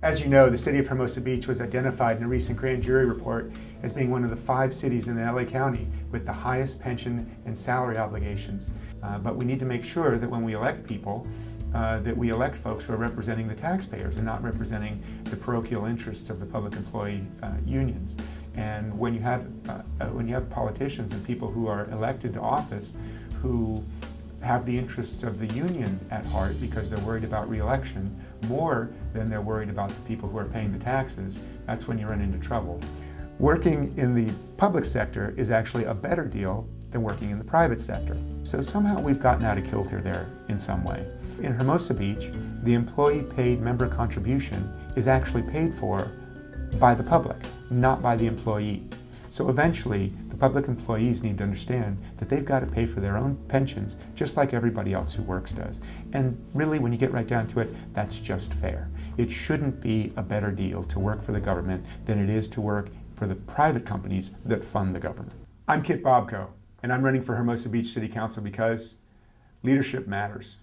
As you know, the city of Hermosa Beach was identified in a recent grand jury report as being one of the 5 cities in the LA County with the highest pension and salary obligations. But we need to make sure that when we elect people, that we elect folks who are representing the taxpayers and not representing the parochial interests of the public employee unions. And when you have politicians and people who are elected to office who have the interests of the union at heart because they're worried about re-election more than they're worried about the people who are paying the taxes, that's when you run into trouble. Working in the public sector is actually a better deal than working in the private sector. So somehow we've gotten out of kilter there in some way. In Hermosa Beach, the employee paid member contribution is actually paid for by the public, not by the employee. So eventually, the public employees need to understand that they've got to pay for their own pensions just like everybody else who works does. And really, when you get right down to it, that's just fair. It shouldn't be a better deal to work for the government than it is to work for the private companies that fund the government. I'm Kit Bobko, and I'm running for Hermosa Beach City Council because leadership matters.